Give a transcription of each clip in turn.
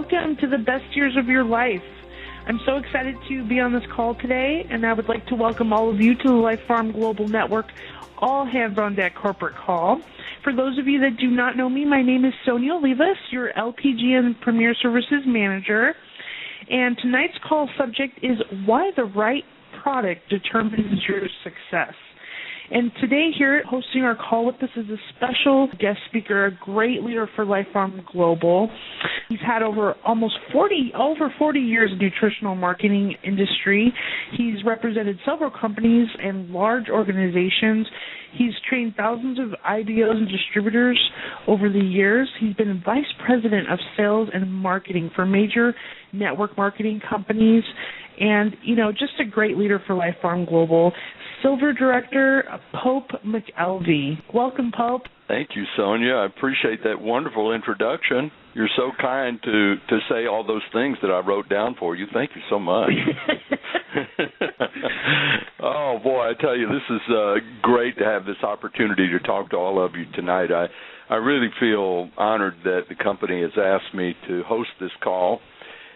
welcome to the best years of your life. I'm so excited to be on this call today, and I would like to welcome all of you to the Life Farm Global Network All Hands on Deck corporate call. For those of you that do not know me, my name is Sonia Olivas, your LPG and Premier Services Manager, and tonight's call subject is why the right product determines your success. And today here hosting our call with us is a special guest speaker, a great leader for Life Farm Global. He's had over 40 years in the nutritional marketing industry. He's represented several companies and large organizations. He's trained thousands of IDOs and distributors over the years. He's been vice president of sales and marketing for major network marketing companies and, just a great leader for Life Farm Global. Silver Director, Pope McElvy. Welcome, Pope. Thank you, Sonia. I appreciate that wonderful introduction. You're so kind to say all those things that I wrote down for you. Thank you so much. Oh, boy, I tell you, this is great to have this opportunity to talk to all of you tonight. I really feel honored that the company has asked me to host this call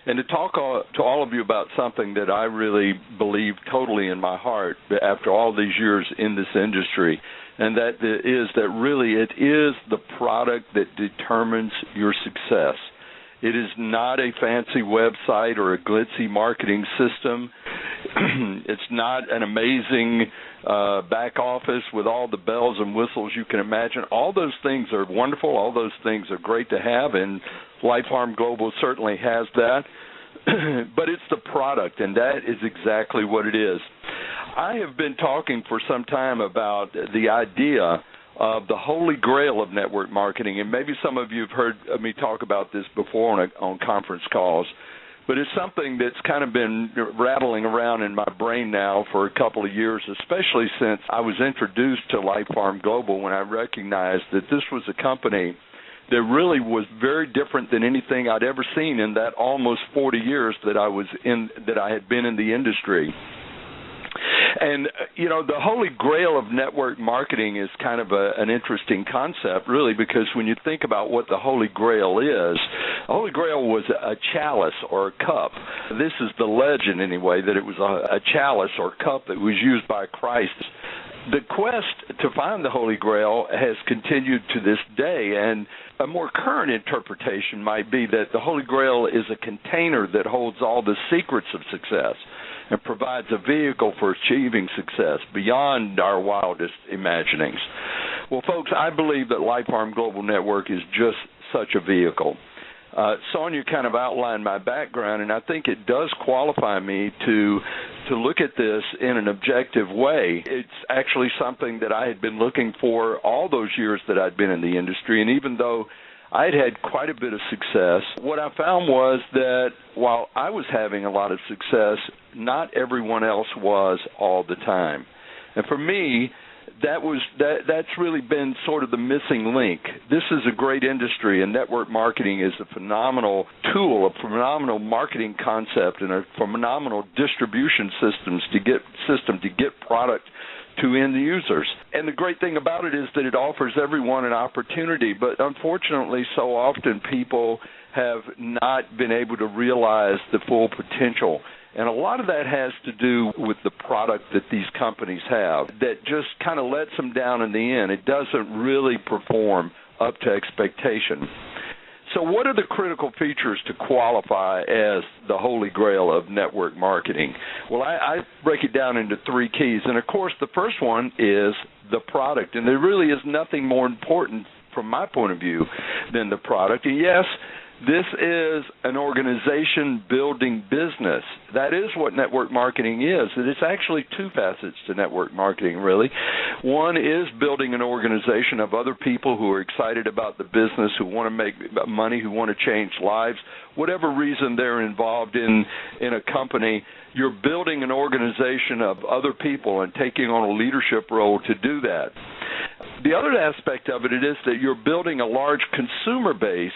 and to talk to all of you about something that I really believe totally in my heart after all these years in this industry, and that is that really it is the product that determines your success. It is not a fancy website or a glitzy marketing system. It's not an amazing back office with all the bells and whistles you can imagine. All those things are wonderful. All those things are great to have, and Life Farm Global certainly has that. But it's the product, and that is exactly what it is. I have been talking for some time about the idea of the holy grail of network marketing, and maybe some of you have heard me talk about this before on conference calls, but it's something that's kind of been rattling around in my brain now for a couple of years, especially since I was introduced to Life Farm Global when I recognized that this was a company that really was very different than anything I'd ever seen in that almost 40 years that I had been in the industry. And, the holy grail of network marketing is kind of an interesting concept, really, because when you think about what the holy grail is, the holy grail was a chalice or a cup. This is the legend, anyway, that it was a chalice or cup that was used by Christ. The quest to find the Holy Grail has continued to this day, and a more current interpretation might be that the Holy Grail is a container that holds all the secrets of success and provides a vehicle for achieving success beyond our wildest imaginings. Well, folks, I believe that Life Farm Global Network is just such a vehicle. Sonia kind of outlined my background, and I think it does qualify me to look at this in an objective way. It's actually something that I had been looking for all those years that I'd been in the industry, and even though I'd had quite a bit of success, what I found was that while I was having a lot of success, not everyone else was all the time. And for me, that's really been sort of the missing link. This is a great industry, and network marketing is a phenomenal tool, a phenomenal marketing concept, and a phenomenal distribution system to get product to end users. And the great thing about it is that it offers everyone an opportunity, but unfortunately so often people have not been able to realize the full potential. And a lot of that has to do with the product that these companies have that just kind of lets them down in the end. It doesn't really perform up to expectation. So what are the critical features to qualify as the holy grail of network marketing? Well, I break it down into three keys. And, of course, the first one is the product. And there really is nothing more important from my point of view than the product. And, yes, this is an organization building business. That is what network marketing is. And it's actually two facets to network marketing, really. One is building an organization of other people who are excited about the business, who want to make money, who want to change lives. Whatever reason they're involved in a company, you're building an organization of other people and taking on a leadership role to do that. The other aspect of it is that you're building a large consumer base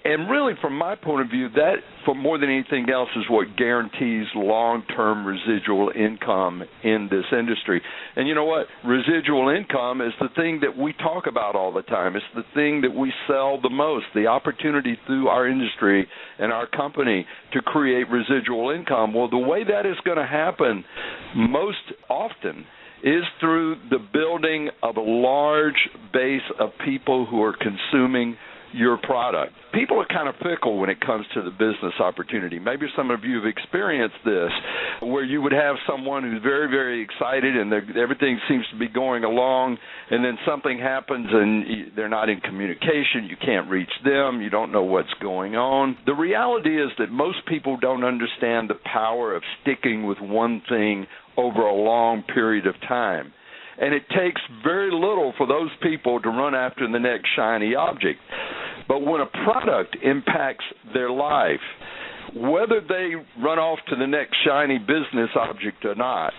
And really, from my point of view, that, for more than anything else, is what guarantees long-term residual income in this industry. And you know what? Residual income is the thing that we talk about all the time. It's the thing that we sell the most, the opportunity through our industry and our company to create residual income. Well, the way that is going to happen most often is through the building of a large base of people who are consuming your product. People are kind of fickle when it comes to the business opportunity. Maybe some of you have experienced this, where you would have someone who's very, very excited and everything seems to be going along, and then something happens and they're not in communication. You can't reach them. You don't know what's going on. The reality is that most people don't understand the power of sticking with one thing over a long period of time. And it takes very little for those people to run after the next shiny object. But when a product impacts their life, whether they run off to the next shiny business object or not,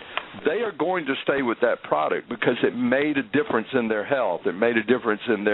they are going to stay with that product because it made a difference in their health. It made a difference in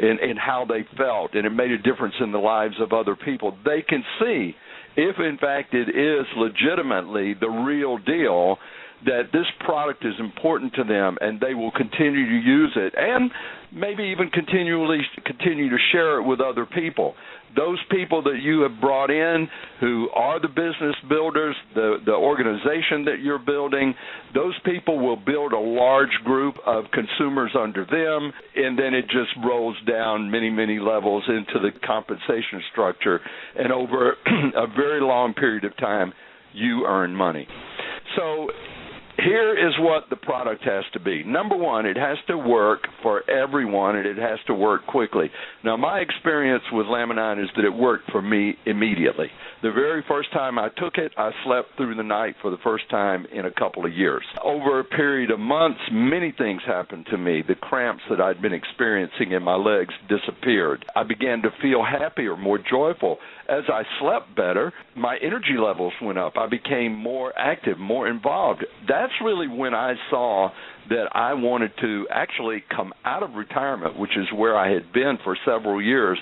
in how they felt, and it made a difference in the lives of other people. They can see if, in fact, it is legitimately the real deal, that this product is important to them, and they will continue to use it and maybe even continue to share it with other people. Those people that you have brought in who are the business builders, the organization that you're building, those people will build a large group of consumers under them, and then it just rolls down many, many levels into the compensation structure. And over a very long period of time, you earn money. So here is what the product has to be. Number one, it has to work for everyone, and it has to work quickly. Now, my experience with LAMININE is that it worked for me immediately. The very first time I took it, I slept through the night for the first time in a couple of years. Over a period of months, many things happened to me. The cramps that I'd been experiencing in my legs disappeared. I began to feel happier, more joyful. As I slept better, my energy levels went up. I became more active, more involved. That's really when I saw that I wanted to actually come out of retirement, which is where I had been for several years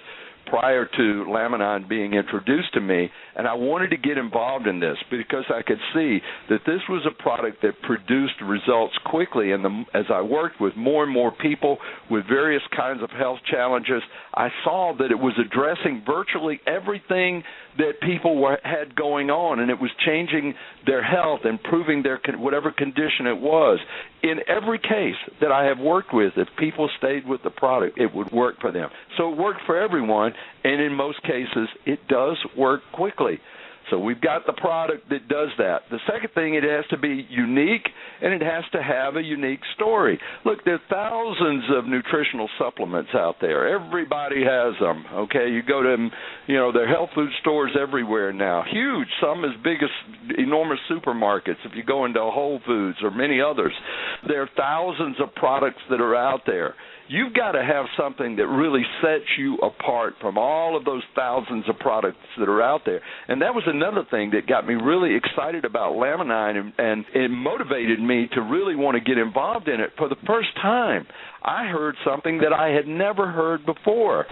prior to LAMININE being introduced to me, and I wanted to get involved in this because I could see that this was a product that produced results quickly, and as I worked with more and more people with various kinds of health challenges, I saw that it was addressing virtually everything that people had going on, and it was changing their health, improving their whatever condition it was. In every case that I have worked with, if people stayed with the product, it would work for them. So it worked for everyone, and in most cases, it does work quickly. So we've got the product that does that. The second thing, it has to be unique, and it has to have a unique story. Look, there are thousands of nutritional supplements out there. Everybody has them, okay? You go to, there are health food stores everywhere now, huge, some as big as enormous supermarkets if you go into Whole Foods or many others. There are thousands of products that are out there. You've got to have something that really sets you apart from all of those thousands of products that are out there. And that was another thing that got me really excited about LAMININE, and it motivated me to really want to get involved in it. For the first time, I heard something that I had never heard before.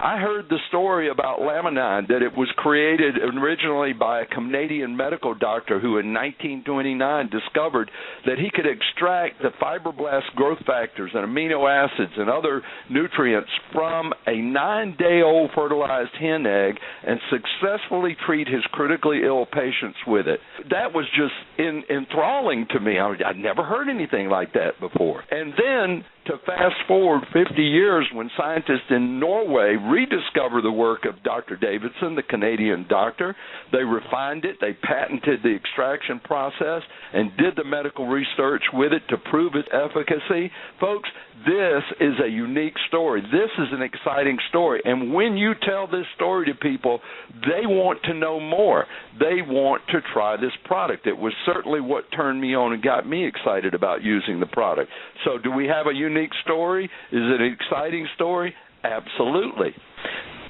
I heard the story about LAMININE, that it was created originally by a Canadian medical doctor who in 1929 discovered that he could extract the fibroblast growth factors and amino acids and other nutrients from a 9-day-old fertilized hen egg and successfully treat his critically ill patients with it. That was just enthralling to me. I'd never heard anything like that before. And then to fast forward 50 years, when scientists in Norway rediscover the work of Dr. Davidson, the Canadian doctor, they refined it, they patented the extraction process, and did the medical research with it to prove its efficacy. Folks, this is a unique story. This is an exciting story. And when you tell this story to people, they want to know more. They want to try this product. It was certainly what turned me on and got me excited about using the product. So do we have a unique story? Is it an exciting story? Absolutely.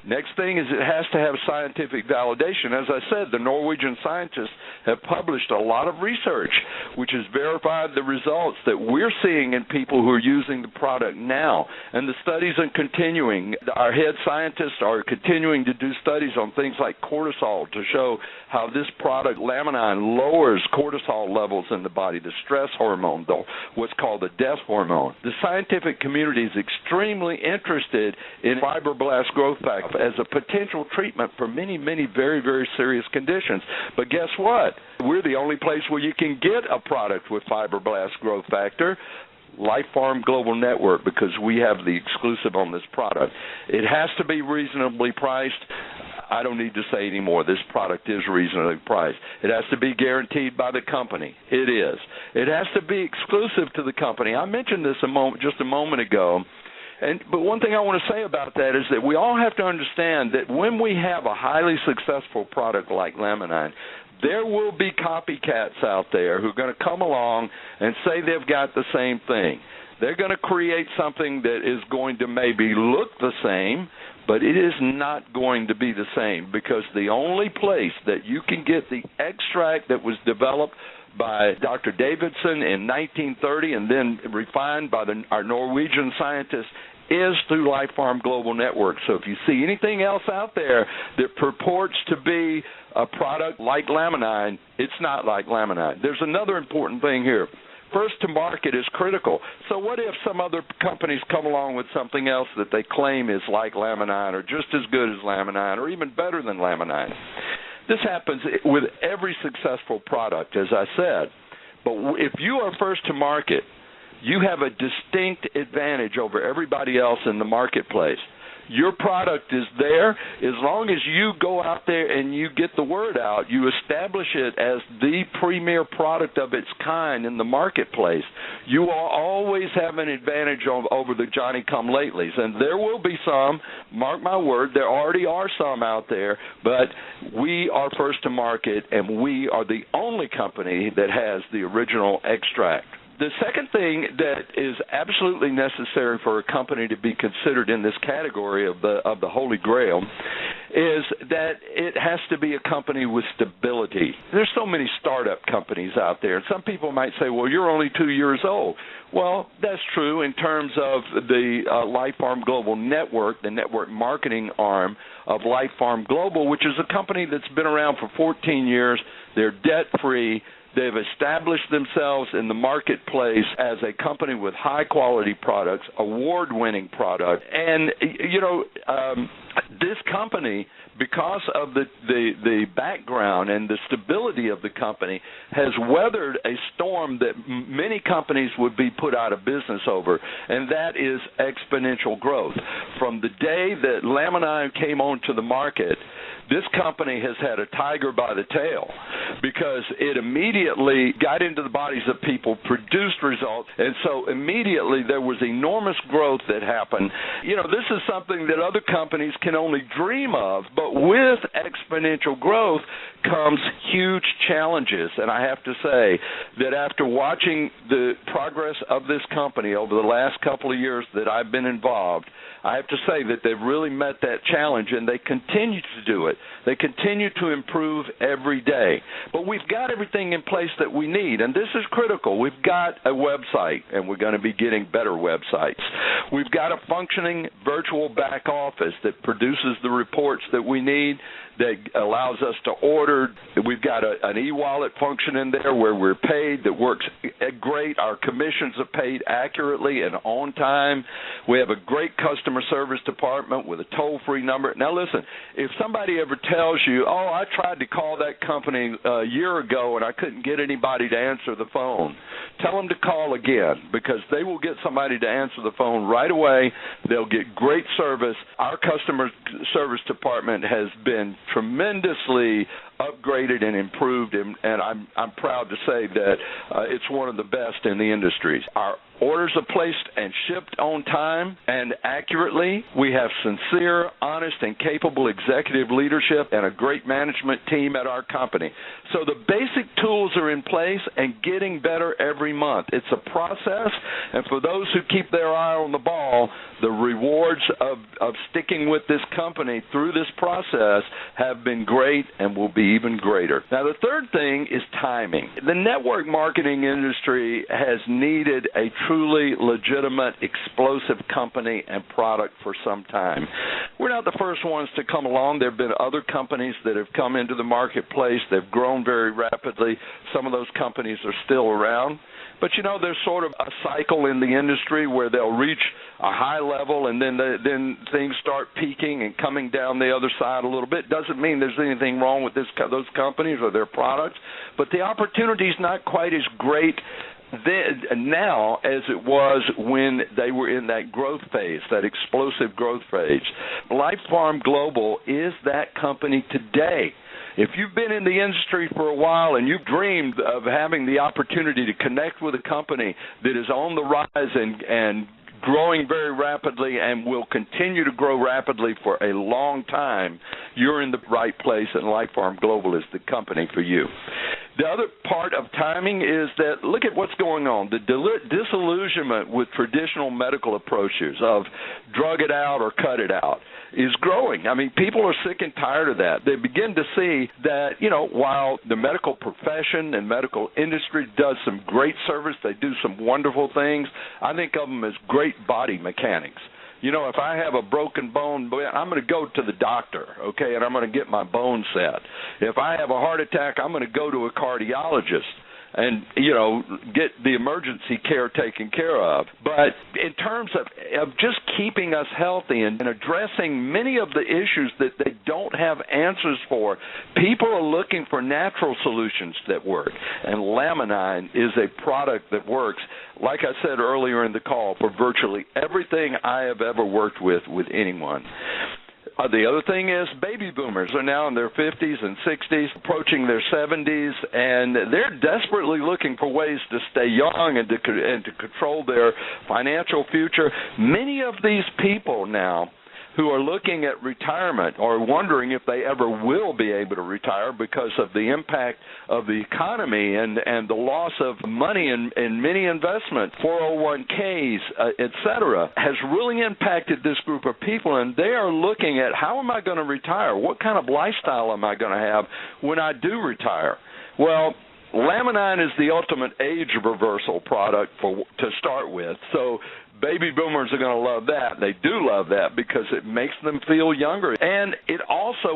Next thing is it has to have scientific validation. As I said, the Norwegian scientists have published a lot of research which has verified the results that we're seeing in people who are using the product now. And the studies are continuing. Our head scientists are continuing to do studies on things like cortisol to show how this product, LAMININE, lowers cortisol levels in the body, the stress hormone, what's called the death hormone. The scientific community is extremely interested in fibroblast growth factor as a potential treatment for many, many very, very serious conditions. But guess what? We're the only place where you can get a product with fibroblast growth factor, Life Farm Global Network, because we have the exclusive on this product. It has to be reasonably priced. I don't need to say any more. This product is reasonably priced. It has to be guaranteed by the company. It is. It has to be exclusive to the company. I mentioned this just a moment ago. But one thing I want to say about that is that we all have to understand that when we have a highly successful product like LAMININE, there will be copycats out there who are going to come along and say they've got the same thing. They're going to create something that is going to maybe look the same, but it is not going to be the same, because the only place that you can get the extract that was developed by Dr. Davidson in 1930 and then refined by our Norwegian scientists is through Life Farm Global Network. So if you see anything else out there that purports to be a product like LAMININE, it's not like LAMININE. There's another important thing here. First to market is critical. So what if some other companies come along with something else that they claim is like LAMININE or just as good as LAMININE or even better than LAMININE? This happens with every successful product, as I said. But if you are first to market, you have a distinct advantage over everybody else in the marketplace. Your product is there. As long as you go out there and you get the word out, you establish it as the premier product of its kind in the marketplace, you will always have an advantage over the Johnny-come-latelys. And there will be some, mark my word, there already are some out there, but we are first to market, and we are the only company that has the original extract. The second thing that is absolutely necessary for a company to be considered in this category of the Holy Grail is that it has to be a company with stability. There's so many startup companies out there, and some people might say, well, you're only 2 years old. Well, that's true in terms of the Life Farm Global Network, the network marketing arm of Life Farm Global, which is a company that's been around for 14 years. They're debt-free. They've established themselves in the marketplace as a company with high-quality products, award-winning product. And, this company, because of the background and the stability of the company, has weathered a storm that many companies would be put out of business over, and that is exponential growth. From the day that LAMININE came onto the market, this company has had a tiger by the tail because it immediately got into the bodies of people, produced results, and so immediately there was enormous growth that happened. This is something that other companies can only dream of, but with exponential growth comes huge challenges. And I have to say that after watching the progress of this company over the last couple of years that I've been involved, I have to say that they've really met that challenge, and they continue to do it. They continue to improve every day. But we've got everything in place that we need, and this is critical. We've got a website, and we're going to be getting better websites. We've got a functioning virtual back office that produces the reports that we need, that allows us to order. We've got an e-wallet function in there where we're paid that works great. Our commissions are paid accurately and on time. We have a great customer service department with a toll-free number. Now, listen, if somebody ever tells you, oh, I tried to call that company a year ago and I couldn't get anybody to answer the phone, tell them to call again, because they will get somebody to answer the phone right away. They'll get great service. Our customer service department has been tremendously upgraded and improved, and I'm proud to say that it's one of the best in the industry. Our orders are placed and shipped on time and accurately. We have sincere, honest, and capable executive leadership and a great management team at our company. So the basic tools are in place and getting better every month. It's a process, and for those who keep their eye on the ball, the rewards of sticking with this company through this process have been great and will be even greater. Now, the third thing is timing. The network marketing industry has needed a truly legitimate, explosive company and product for some time. We're not the first ones to come along. There have been other companies that have come into the marketplace. They've grown very rapidly. Some of those companies are still around. But, you know, there's sort of a cycle in the industry where they'll reach a high level and then things start peaking and coming down the other side a little bit. Doesn't mean there's anything wrong with those companies or their products, but the opportunity is not quite as great now as it was when they were in that growth phase, that explosive growth phase. Life Farm Global is that company today. If you've been in the industry for a while and you've dreamed of having the opportunity to connect with a company that is on the rise and growing very rapidly and will continue to grow rapidly for a long time, you're in the right place, and Life Farm Global is the company for you. The other part of timing is that look at what's going on. The disillusionment with traditional medical approaches of drug it out or cut it out is growing. I mean, people are sick and tired of that. They begin to see that, you know, while the medical profession and medical industry does some great service, they do some wonderful things, I think of them as great body mechanics. You know, if I have a broken bone, I'm going to go to the doctor, okay, and I'm going to get my bone set. If I have a heart attack, I'm going to go to a cardiologist and, you know, get the emergency care taken care of. But in terms of just keeping us healthy and addressing many of the issues that they don't have answers for, people are looking for natural solutions that work. And LAMININE is a product that works, like I said earlier in the call, for virtually everything I have ever worked with anyone. The other thing is baby boomers are now in their 50s and 60s, approaching their 70s, and they're desperately looking for ways to stay young and to control their financial future. Many of these people now who are looking at retirement or wondering if they ever will be able to retire because of the impact of the economy and the loss of money in many investments, 401ks, et cetera, has really impacted this group of people, and they are looking at how am I going to retire? What kind of lifestyle am I going to have when I do retire? Well, LAMININE is the ultimate age reversal product to start with, so baby boomers are going to love that. They do love that because it makes them feel younger. And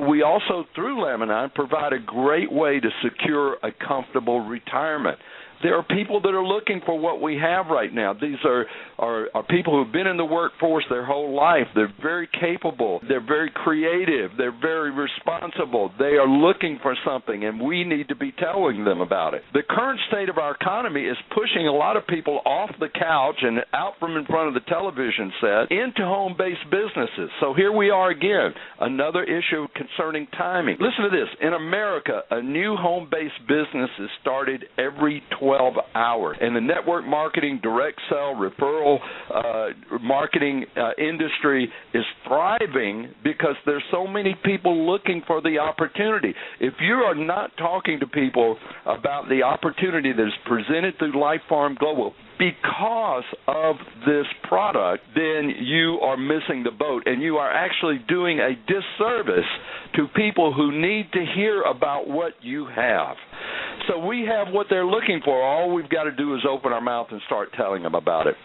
we also, through LAMININE, provide a great way to secure a comfortable retirement. There are people that are looking for what we have right now. These are people who have been in the workforce their whole life. They're very capable. They're very creative. They're very responsible. They are looking for something, and we need to be telling them about it. The current state of our economy is pushing a lot of people off the couch and out from in front of the television set into home-based businesses. So here we are again, another issue concerning timing. Listen to this. In America, a new home-based business is started every 12 hours. And the network marketing, direct sell, referral marketing industry is thriving because there's so many people looking for the opportunity. If you are not talking to people about the opportunity that is presented through Life Farm Global because of this product, then you are missing the boat, and you are actually doing a disservice to people who need to hear about what you have. So we have what they're looking for. All we've got to do is open our mouth and start telling them about it.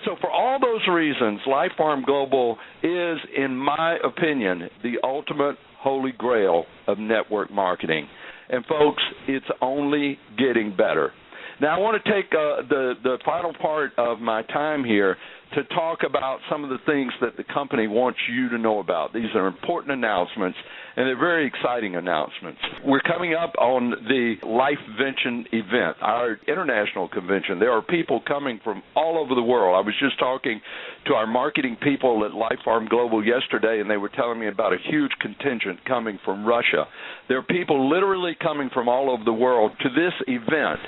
So for all those reasons, Life Farm Global is, in my opinion, the ultimate holy grail of network marketing. And, folks, it's only getting better. Now, I want to take the final part of my time here to talk about some of the things that the company wants you to know about. These are important announcements, and they're very exciting announcements. We're coming up on the LifeVention event, our international convention. There are people coming from all over the world. I was just talking to our marketing people at Life Farm Global yesterday, and they were telling me about a huge contingent coming from Russia. There are people literally coming from all over the world to this event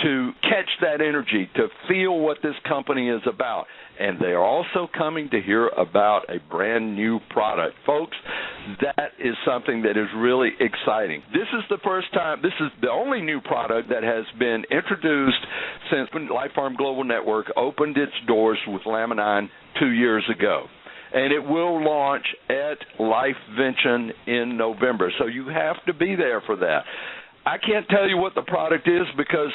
to catch that energy, to feel what this company is about. And they are also coming to hear about a brand new product. Folks, that is something that is really exciting. This is the first time, this is the only new product that has been introduced since Life Farm Global Network opened its doors with LAMININE 2 years ago. And it will launch at LifeVention in November. So you have to be there for that. I can't tell you what the product is because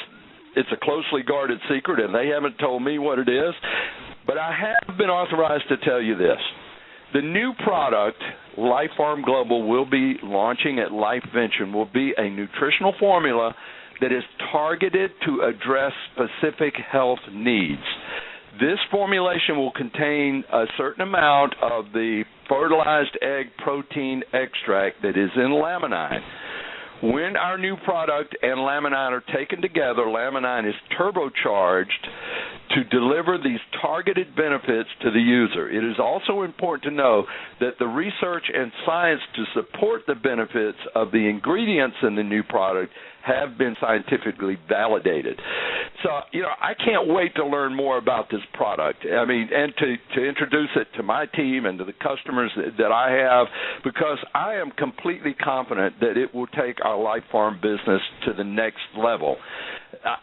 it's a closely guarded secret, and they haven't told me what it is. But I have been authorized to tell you this. The new product, Life Farm Global, will be launching at LifeVention, will be a nutritional formula that is targeted to address specific health needs. This formulation will contain a certain amount of the fertilized egg protein extract that is in LAMININE. When our new product and LAMININE are taken together, LAMININE is turbocharged to deliver these targeted benefits to the user. It is also important to know that the research and science to support the benefits of the ingredients in the new product have been scientifically validated. So, I can't wait to learn more about this product. I mean, and to introduce it to my team and to the customers that I have, because I am completely confident that it will take our Life Farm business to the next level.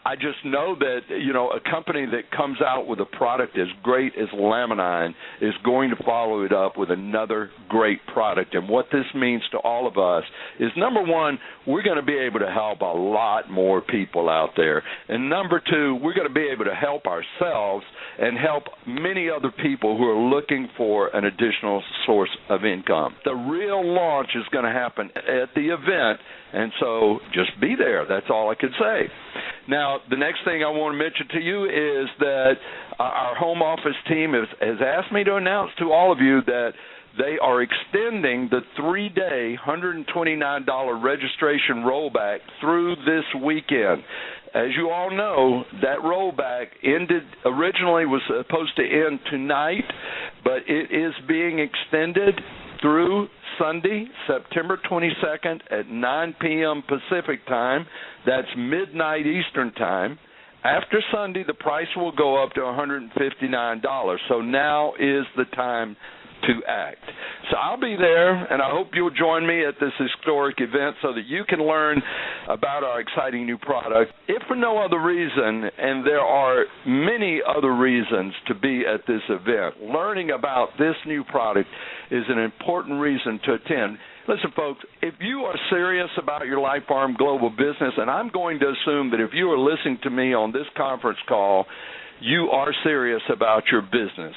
I just know that, a company that comes out with a product as great as LAMININE is going to follow it up with another great product. And what this means to all of us is, number one, we're going to be able to help a lot more people out there. And number two, we're going to be able to help ourselves and help many other people who are looking for an additional source of income. The real launch is going to happen at the event, and so just be there. That's all I could say. Now, the next thing I want to mention to you is that our home office team has asked me to announce to all of you that they are extending the 3-day $129 registration rollback through this weekend. As you all know, that rollback originally was supposed to end tonight, but it is being extended through Sunday, September 22nd at 9 p.m. Pacific time. That's midnight Eastern time. After Sunday, the price will go up to $159. So now is the time to act. So I'll be there, and I hope you'll join me at this historic event so that you can learn about our exciting new product. If for no other reason, and there are many other reasons to be at this event, learning about this new product is an important reason to attend. Listen, folks, if you are serious about your Life Farm Global business, and I'm going to assume that if you are listening to me on this conference call, you are serious about your business,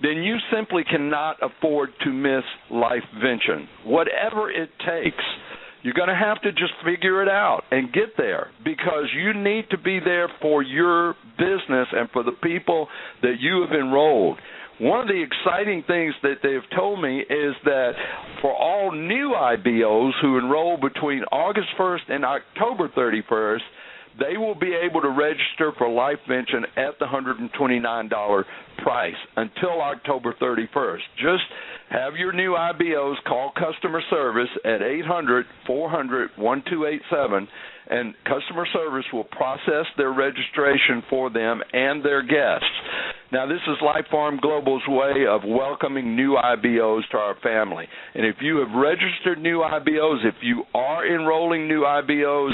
then you simply cannot afford to miss LifeVention. Whatever it takes, you're going to have to just figure it out and get there, because you need to be there for your business and for the people that you have enrolled. One of the exciting things that they've told me is that for all new IBOs who enroll between August 1st and October 31st, they will be able to register for LifeVention at the $129 price until October 31st. Just have your new IBOs call customer service at 800-400-1287, and customer service will process their registration for them and their guests. Now, this is Life Farm Global's way of welcoming new IBOs to our family. And if you have registered new IBOs, if you are enrolling new IBOs,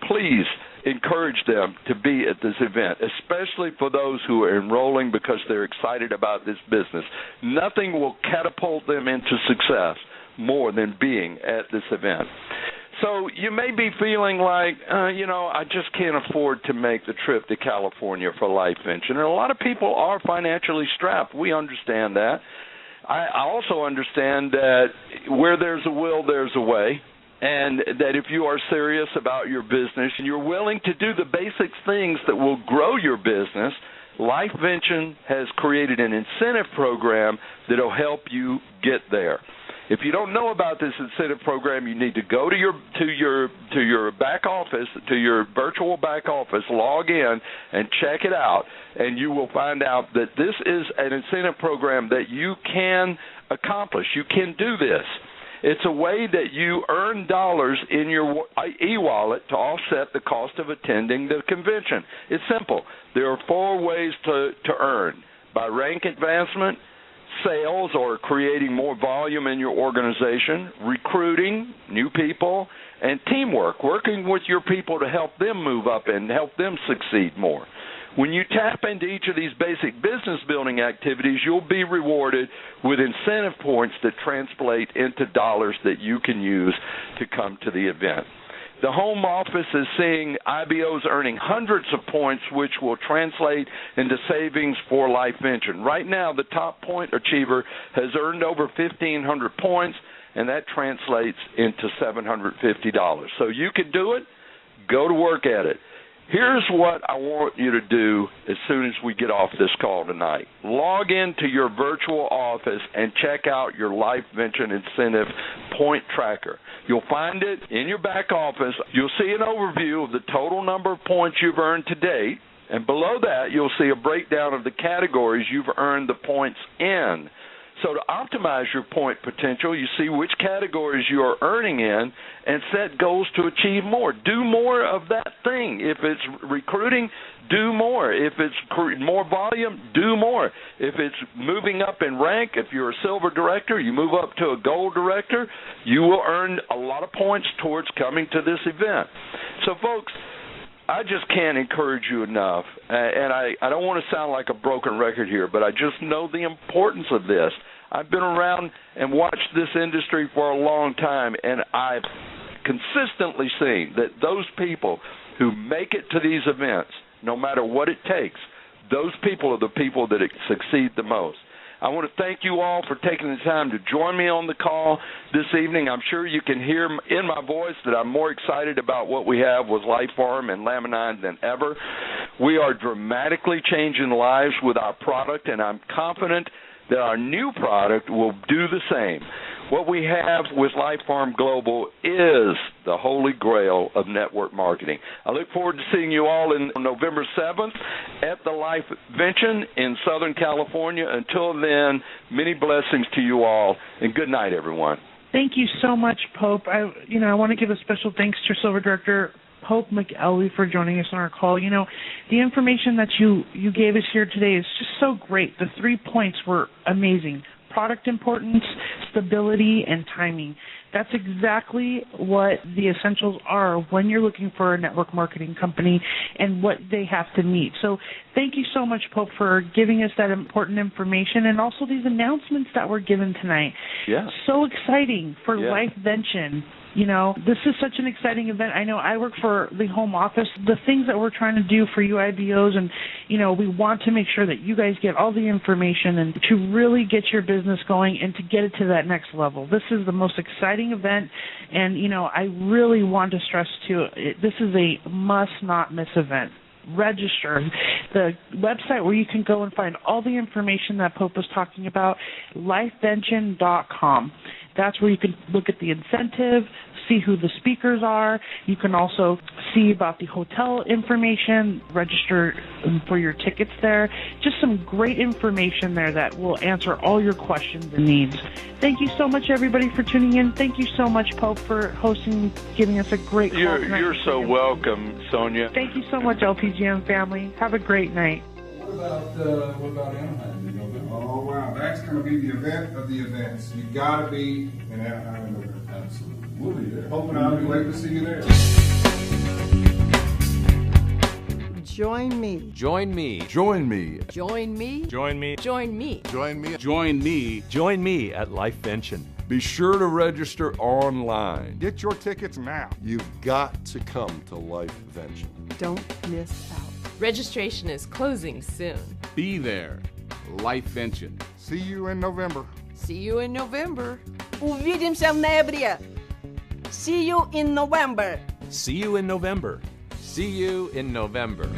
please encourage them to be at this event, especially for those who are enrolling because they're excited about this business. Nothing will catapult them into success more than being at this event. So you may be feeling like, I just can't afford to make the trip to California for LifeVention. And a lot of people are financially strapped. We understand that. I also understand that where there's a will, there's a way. And that if you are serious about your business and you're willing to do the basic things that will grow your business, LifeVention has created an incentive program that will help you get there. If you don't know about this incentive program, you need to go to your back office, to your virtual back office, log in and check it out, and you will find out that this is an incentive program that you can accomplish. You can do this. It's a way that you earn dollars in your e-wallet to offset the cost of attending the convention. It's simple. There are 4 ways to earn: by rank advancement, sales or creating more volume in your organization, recruiting new people, and teamwork, working with your people to help them move up and help them succeed more. When you tap into each of these basic business building activities, you'll be rewarded with incentive points that translate into dollars that you can use to come to the event. The home office is seeing IBOs earning hundreds of points, which will translate into savings for LifeVention. Right now, the top point achiever has earned over 1,500 points, and that translates into $750. So you can do it. Go to work at it. Here's what I want you to do as soon as we get off this call tonight. Log into your virtual office and check out your LifeVention incentive point tracker. You'll find it in your back office. You'll see an overview of the total number of points you've earned to date, and below that you'll see a breakdown of the categories you've earned the points in. So to optimize your point potential, you see which categories you are earning in and set goals to achieve more. Do more of that thing. If it's recruiting, do more. If it's more volume, do more. If it's moving up in rank, if you're a silver director, you move up to a gold director, you will earn a lot of points towards coming to this event. So, folks, I just can't encourage you enough, and I don't want to sound like a broken record here, but I just know the importance of this. I've been around and watched this industry for a long time, and I've consistently seen that those people who make it to these events, no matter what it takes, those people are the people that succeed the most. I want to thank you all for taking the time to join me on the call this evening. I'm sure you can hear in my voice that I'm more excited about what we have with Life Farm and LAMININE than ever. We are dramatically changing lives with our product, and I'm confident that our new product will do the same. What we have with Life Farm Global is the holy grail of network marketing. I look forward to seeing you all on November 7th at the LifeVention in Southern California. Until then, many blessings to you all, and good night, everyone. Thank you so much, Pope. I want to give a special thanks to Silver Director Pope McElvy for joining us on our call. You know, the information that you gave us here today is just so great. The 3 points were amazing. Product importance, stability, and timing. That's exactly what the essentials are when you're looking for a network marketing company and what they have to meet. So thank you so much, Pope, for giving us that important information and also these announcements that were given tonight. Yeah. So exciting for LifeVention. You know, this is such an exciting event. I know I work for the home office. The things that we're trying to do for you IBOs, and, you know, we want to make sure that you guys get all the information and to really get your business going and to get it to that next level. This is the most exciting event, and, you know, I really want to stress, too, this is a must-not-miss event. Register. The website where you can go and find all the information that Pope was talking about, lifevention.com. That's where you can look at the incentive, see who the speakers are. You can also see about the hotel information, register for your tickets there. Just some great information there that will answer all your questions and needs. Thank you so much, everybody, for tuning in. Thank you so much, Pope, for hosting, giving us a great call. You're so welcome, Sonia. Thank you so much, LPGM family. Have a great night. What about Anaheim? Oh, wow. That's going to be the event of the events. You got to be in Anaheim in November. Absolutely. We'll be there. Hoping I'll be waiting to see you there. Join me. Join me. Join me. Join me. Join me. Join me. Join me. Join me. Join me at LifeVention. Be sure to register online. Get your tickets now. You've got to come to LifeVention. Don't miss out. Registration is closing soon. Be there. LifeVention. See you in November. See you in November. Увидимся в ноябре. See you in November. See you in November. See you in November.